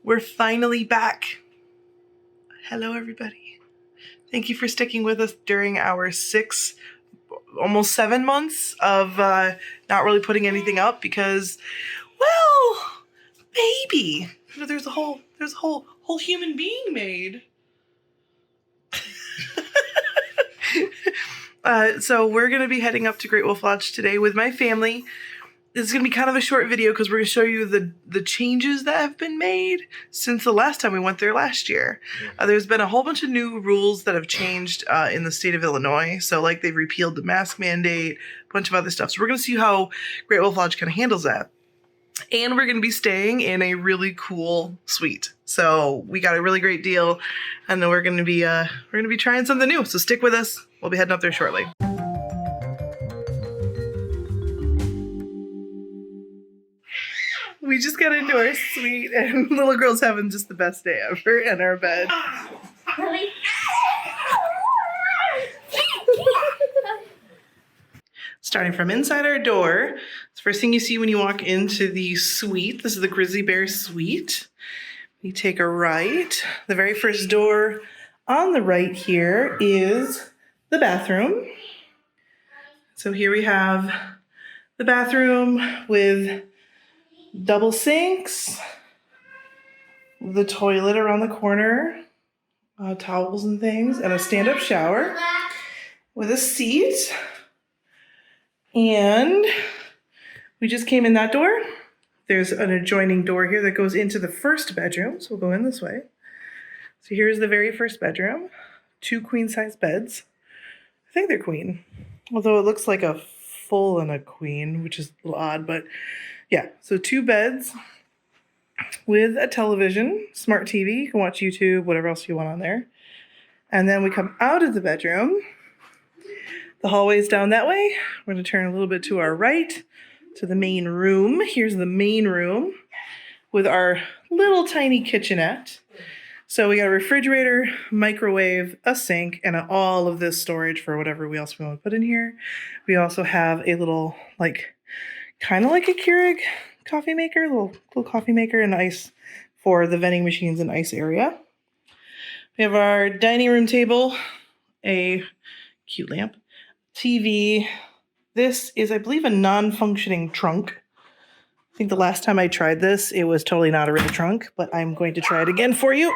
We're finally back. Hello, everybody. Thank you for sticking with us during our 6, almost 7 months of not really putting anything up because, well, baby, there's a whole human being made. So we're gonna be heading up to Great Wolf Lodge today with my family. It's going to be kind of a short video because we're going to show you the changes that have been made since the last time we went there last year. There's been a whole bunch of new rules that have changed in the state of Illinois. So like they've repealed the mask mandate, a bunch of other stuff. So we're going to see how Great Wolf Lodge kind of handles that. And we're going to be staying in a really cool suite. So we got a really great deal, and then we're going to be trying something new. So stick with us. We'll be heading up there shortly. We just got into our suite, and little girl's having just the best day ever in our bed. Starting from inside our door, the first thing you see when you walk into the suite, this is the Grizzly Bear Suite. You take a right. The very first door on the right here is the bathroom. So here we have the bathroom with double sinks, the toilet around the corner, towels and things, and a stand-up shower with a seat. And we just came in that door. There's an adjoining door here that goes into the first bedroom, so we'll go in this way. So here's the very first bedroom. 2 queen-size beds. I think they're queen, although it looks like a full and a queen, which is a little odd, but yeah, so 2 beds with a television, smart TV. You can watch YouTube, whatever else you want on there. And then we come out of the bedroom. The hallway's down that way. We're going to turn a little bit to our right to the main room. Here's the main room with our little tiny kitchenette. So we got a refrigerator, microwave, a sink, and all of this storage for whatever else we want to put in here. We also have a little, kind of like a Keurig coffee maker, little coffee maker and ice for the vending machines and ice area. We have our dining room table, a cute lamp, TV. This is, I believe, a non-functioning trunk. I think the last time I tried this, it was totally not a real trunk, but I'm going to try it again for you.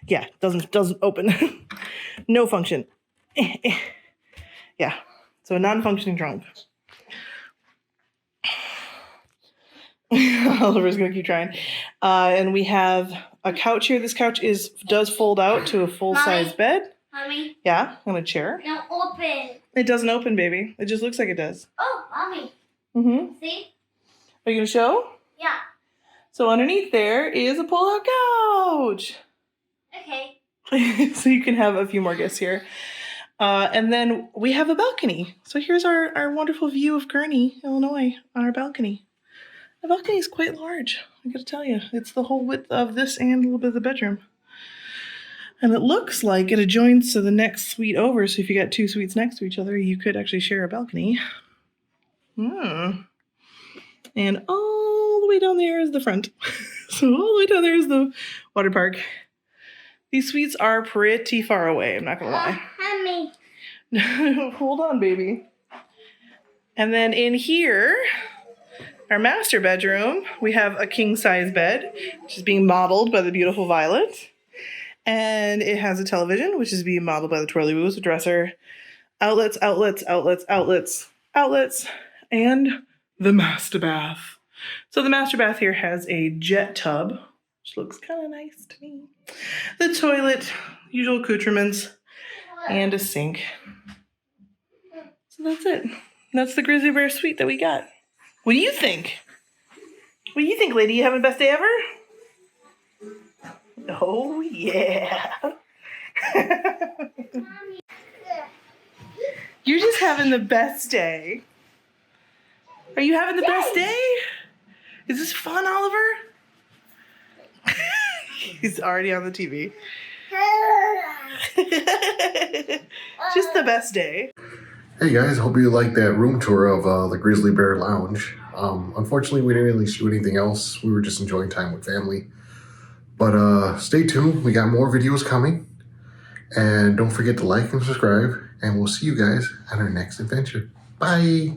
Yeah, doesn't open. No function. Yeah. So a non-functioning trunk. Oliver's gonna keep trying. And we have a couch here. This couch does fold out to a full-size bed. Mommy. Yeah, on a chair. Don't open. It doesn't open, baby. It just looks like it does. Oh, Mommy. Mm-hmm. See? Are you gonna show? Yeah. So underneath there is a pull-out couch. Okay. So you can have a few more guests here. And then we have a balcony. So here's our wonderful view of Gurnee, Illinois, on our balcony. The balcony is quite large, I gotta tell you. It's the whole width of this and a little bit of the bedroom. And it looks like it adjoins to the next suite over, so if you got 2 suites next to each other, you could actually share a balcony. And all the way down there is the front. So all the way down there is the water park. These suites are pretty far away, I'm not gonna lie. Mommy. Hold on, baby. And then in here, our master bedroom, we have a king-size bed, which is being modeled by the beautiful Violet. And it has a television, which is being modeled by the Twirly Woos, a dresser, outlets, outlets, outlets, outlets, outlets, and the master bath. So the master bath here has a jet tub, which looks kind of nice to me. The toilet, usual accoutrements, and a sink. So that's it. That's the Grizzly Bear Suite that we got. What do you think? What do you think, lady? You having the best day ever? Oh, yeah. You're just having the best day. Are you having the best day? Is this fun, Oliver? He's already on the TV. Just the best day. Hey guys, hope you liked that room tour of the Grizzly Bear Lounge. Unfortunately, we didn't really shoot anything else. We were just enjoying time with family. But stay tuned. We got more videos coming. And don't forget to like and subscribe. And we'll see you guys on our next adventure. Bye.